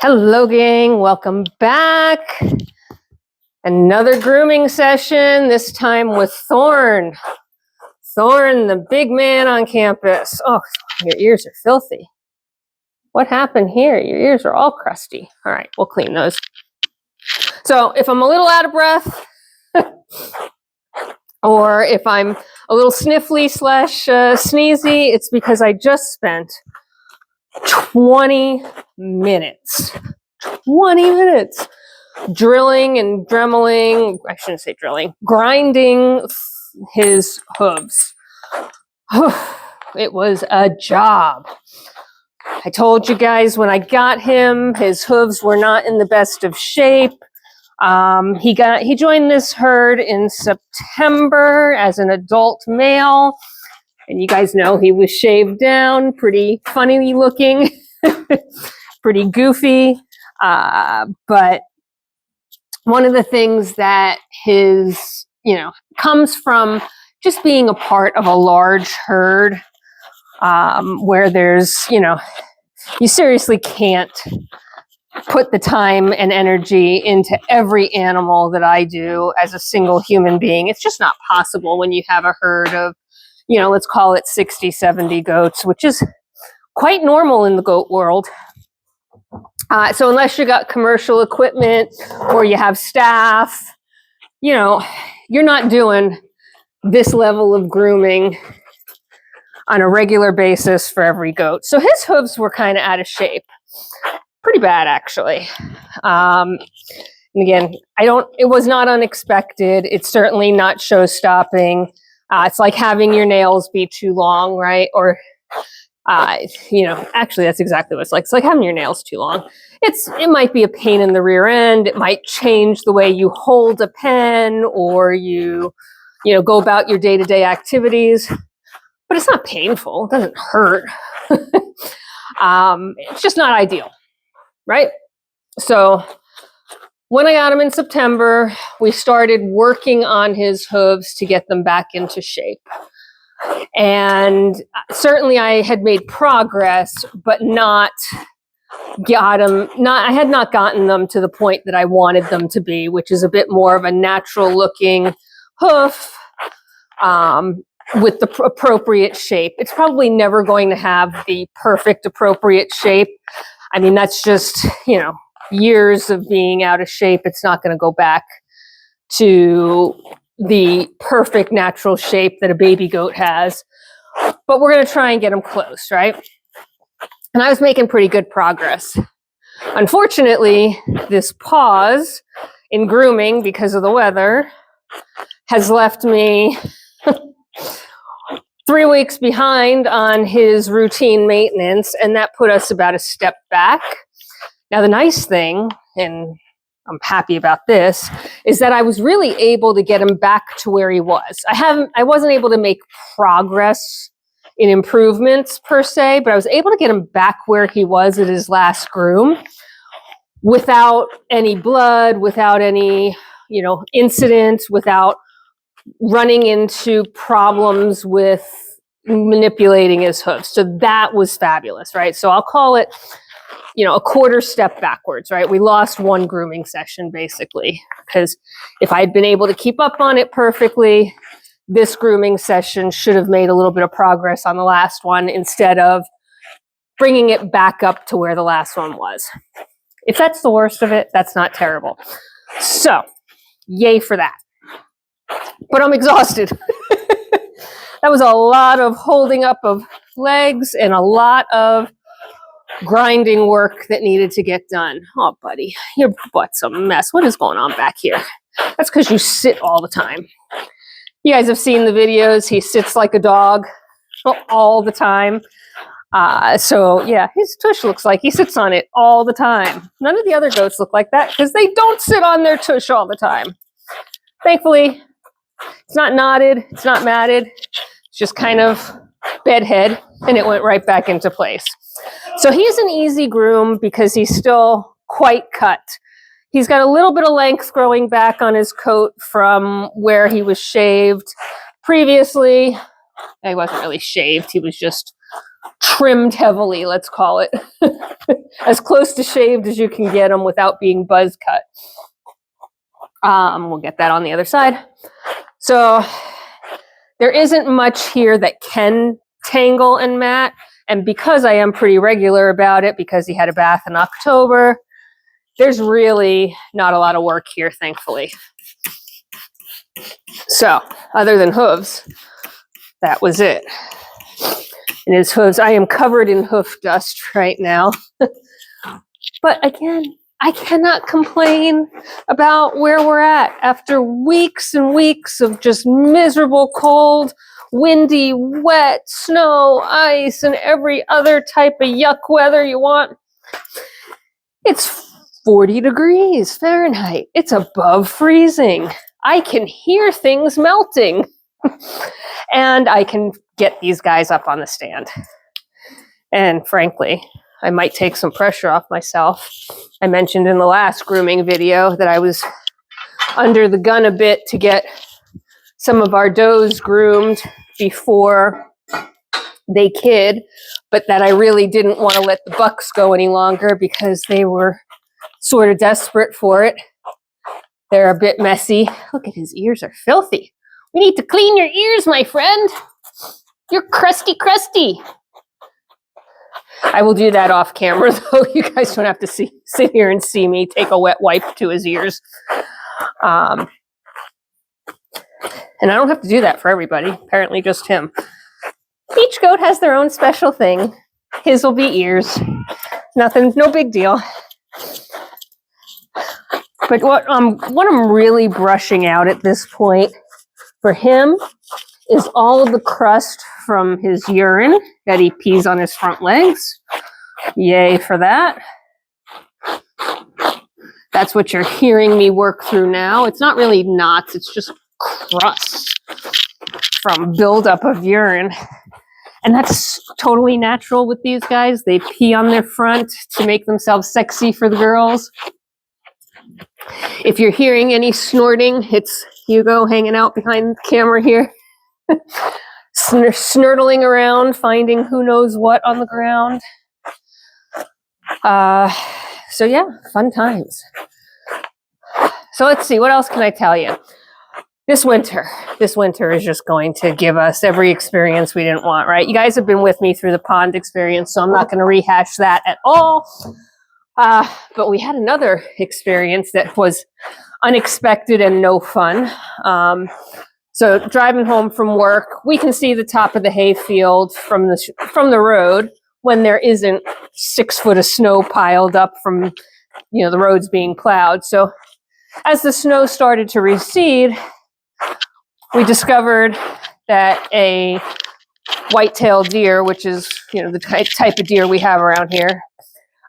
Hello, gang. Welcome back. Another grooming session, this time with Thorn. Thorn, the big man on campus. Oh, your ears are filthy. What happened here? Your ears are all crusty. All right, we'll clean those. So if I'm a little out of breath, or if I'm a little sniffly slash sneezy, it's because I just spent 20 minutes. 20 minutes drilling and dremeling, I shouldn't say drilling, grinding his hooves. It was a job. I told you guys when I got him, his hooves were not in the best of shape. He joined this herd in September as an adult male, and you guys know he was shaved down, pretty funny looking, pretty goofy. But one of the things that comes from just being a part of a large herd, where there's, you seriously can't put the time and energy into every animal that I do as a single human being. It's just not possible when you have a herd of, let's call it 60, 70 goats, which is quite normal in the goat world. So unless you got commercial equipment or you have staff, you're not doing this level of grooming on a regular basis for every goat. So his hooves were kind of out of shape. Pretty bad, actually. And again, it was not unexpected. It's certainly not show-stopping. It's like having your nails be too long, right? Or actually that's exactly what it's like. It's like having your nails too long. It might be a pain in the rear end. It might change the way you hold a pen or you go about your day-to-day activities, but it's not painful. It doesn't hurt. It's just not ideal, right? So when I got him in September, we started working on his hooves to get them back into shape. And certainly I had made progress, but I had not gotten them to the point that I wanted them to be, which is a bit more of a natural looking hoof with the appropriate shape. It's probably never going to have the perfect appropriate shape. I mean, that's just, years of being out of shape. It's not going to go back to the perfect natural shape that a baby goat has, but we're going to try and get them close, right? And I was making pretty good progress. Unfortunately, this pause in grooming because of the weather has left me 3 weeks behind on his routine maintenance, and that put us about a step back. Now, the nice thing, and I'm happy about this, is that I was really able to get him back to where he was. I wasn't able to make progress in improvements per se, but I was able to get him back where he was at his last groom without any blood, without any, incidents, without running into problems with manipulating his hooves. So that was fabulous, right? So I'll call it, a quarter step backwards, right? We lost one grooming session basically, because if I had been able to keep up on it perfectly, this grooming session should have made a little bit of progress on the last one instead of bringing it back up to where the last one was. If that's the worst of it, that's not terrible. So, yay for that. But I'm exhausted. That was a lot of holding up of legs and a lot of grinding work that needed to get done. Oh, buddy, your butt's a mess. What is going on back here? That's because you sit all the time. You guys have seen the videos. He sits like a dog all the time. So yeah, his tush looks like he sits on it all the time. None of the other goats look like that because they don't sit on their tush all the time. Thankfully, it's not knotted. It's not matted. It's just kind of bedhead, and it went right back into place. So he's an easy groom because he's still quite cut. He's got a little bit of length growing back on his coat from where he was shaved previously. He wasn't really shaved. He was just trimmed heavily, let's call it. As close to shaved as you can get them without being buzz cut. We'll get that on the other side. So there isn't much here that can tangle and mat. And because I am pretty regular about it, because he had a bath in October, there's really not a lot of work here, thankfully. So, other than hooves, that was it. And his hooves, I am covered in hoof dust right now. But again, I cannot complain about where we're at after weeks and weeks of just miserable cold, windy, wet, snow, ice, and every other type of yuck weather you want. It's 40 degrees Fahrenheit. It's above freezing. I can hear things melting. And I can get these guys up on the stand. And frankly, I might take some pressure off myself. I mentioned in the last grooming video that I was under the gun a bit to get some of our does groomed before they kid, but that I really didn't want to let the bucks go any longer because they were sort of desperate for it. They're a bit messy. Look at his ears are filthy. We need to clean your ears, my friend. You're crusty. I will do that off camera, though. You guys don't have to sit here and see me take a wet wipe to his ears. And I don't have to do that for everybody. Apparently just him. Each goat has their own special thing. His will be ears. Nothing, no big deal. But what I'm really brushing out at this point for him is all of the crust from his urine that he pees on his front legs. Yay for that. That's what you're hearing me work through now. It's not really knots, it's just crust from buildup of urine. And that's totally natural with these guys. They pee on their front to make themselves sexy for the girls. If you're hearing any snorting, it's Hugo hanging out behind the camera here. Snurtling around, finding who knows what on the ground. So yeah, fun times. So let's see, what else can I tell you? This winter is just going to give us every experience we didn't want, right? You guys have been with me through the pond experience, so I'm not going to rehash that at all. But we had another experience that was unexpected and no fun. So driving home from work, we can see the top of the hayfield from the road when there isn't 6 foot of snow piled up from, the roads being plowed. So as the snow started to recede, we discovered that a white-tailed deer, which is, the type of deer we have around here,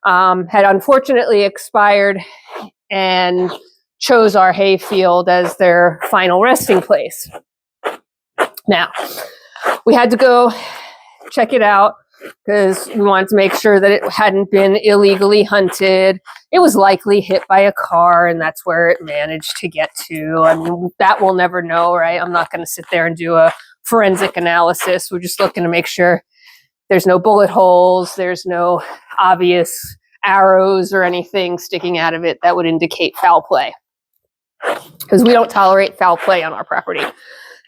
had unfortunately expired and chose our hayfield as their final resting place. Now, we had to go check it out because we wanted to make sure that it hadn't been illegally hunted. It was likely hit by a car, and that's where it managed to get to. I mean, that we'll never know, right? I'm not going to sit there and do a forensic analysis. We're just looking to make sure there's no bullet holes, there's no obvious arrows or anything sticking out of it that would indicate foul play. Because we don't tolerate foul play on our property.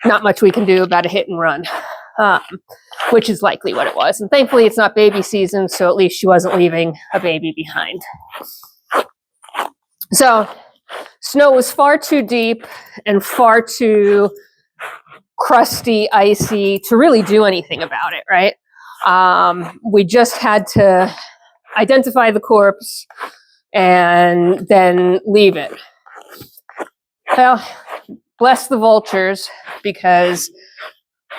Not much we can do about a hit and run, which is likely what it was. And thankfully, it's not baby season, so at least she wasn't leaving a baby behind. So, snow was far too deep and far too crusty, icy to really do anything about it, right? We just had to identify the corpse and then leave it. Well, bless the vultures, because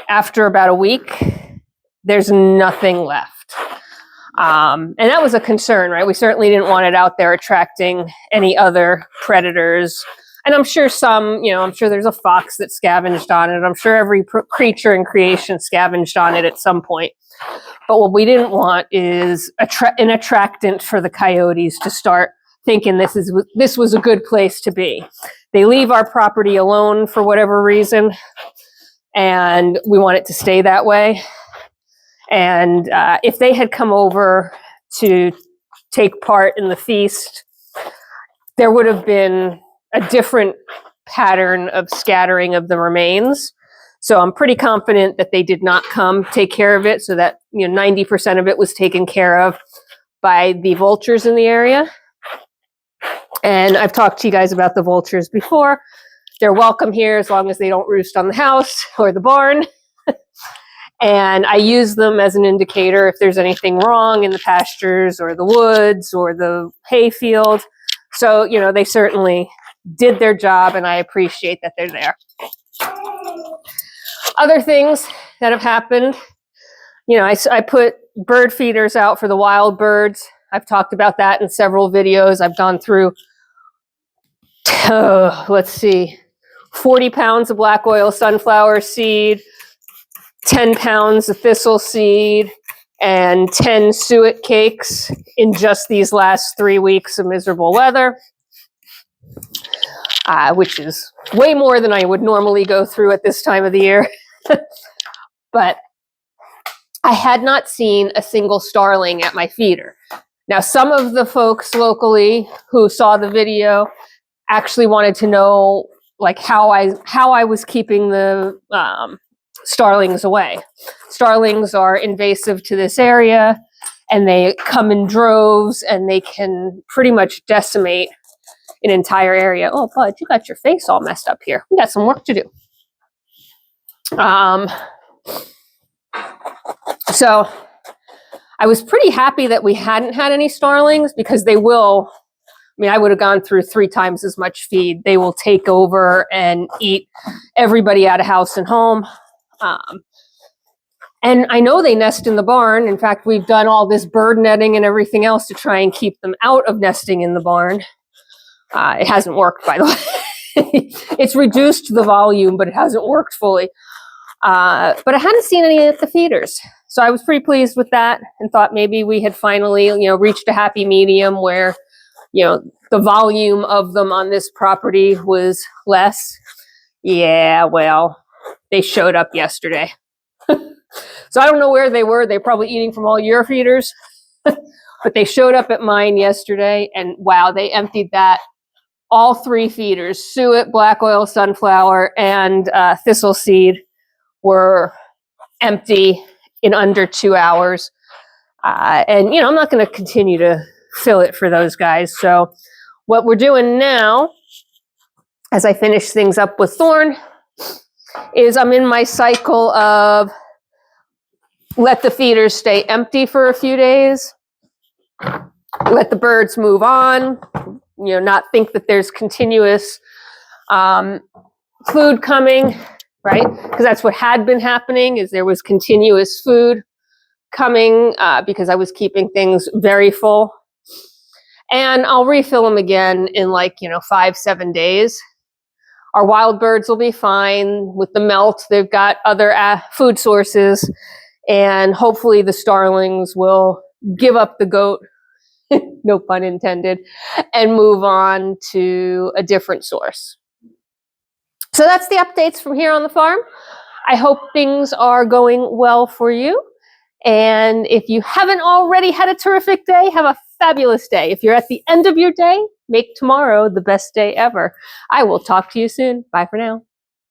after about a week, there's nothing left. And that was a concern, right? We certainly didn't want it out there attracting any other predators. And I'm sure I'm sure there's a fox that scavenged on it. I'm sure every creature in creation scavenged on it at some point. But what we didn't want is an attractant for the coyotes to start thinking this was a good place to be. They leave our property alone for whatever reason, and we want it to stay that way. And if they had come over to take part in the feast, there would have been a different pattern of scattering of the remains. So I'm pretty confident that they did not come take care of it, so that 90% of it was taken care of by the vultures in the area. And I've talked to you guys about the vultures before. They're welcome here as long as they don't roost on the house or the barn. And I use them as an indicator if there's anything wrong in the pastures or the woods or the hay field. So, they certainly did their job, and I appreciate that they're there. Other things that have happened, I put bird feeders out for the wild birds. I've talked about that in several videos. I've gone through, 40 pounds of black oil sunflower seed, 10 pounds of thistle seed, and 10 suet cakes in just these last 3 weeks of miserable weather, which is way more than I would normally go through at this time of the year. But I had not seen a single starling at my feeder. Now, some of the folks locally who saw the video actually wanted to know how I was keeping the starlings away. Starlings are invasive to this area, and they come in droves, and they can pretty much decimate an entire area. Oh, Bud, you got your face all messed up here. We got some work to do. So I was pretty happy that we hadn't had any starlings, because they will, I would have gone through 3 times as much feed. They will take over and eat everybody out of house and home. And I know they nest in the barn. In fact, we've done all this bird netting and everything else to try and keep them out of nesting in the barn. It hasn't worked, by the way. It's reduced the volume, but it hasn't worked fully. But I hadn't seen any at the feeders. So I was pretty pleased with that, and thought maybe we had finally, reached a happy medium where, the volume of them on this property was less. Yeah, well, they showed up yesterday. So I don't know where they were. They're probably eating from all your feeders. But they showed up at mine yesterday, and wow, they emptied that. All 3 feeders, suet, black oil, sunflower, and thistle seed, were empty in under 2 hours. And, I'm not going to continue to fill it for those guys. So what we're doing now, as I finish things up with Thorn, is I'm in my cycle of let the feeders stay empty for a few days, let the birds move on, not think that there's continuous food coming, right? Because that's what had been happening, is there was continuous food coming because I was keeping things very full. And I'll refill them again in 5-7 days. Our wild birds will be fine with the melt. They've got other food sources, and hopefully the starlings will give up the goat, no pun intended, and move on to a different source. So that's the updates from here on the farm. I hope things are going well for you. And if you haven't already had a terrific day, have a fabulous day. If you're at the end of your day, make tomorrow the best day ever. I will talk to you soon. Bye for now.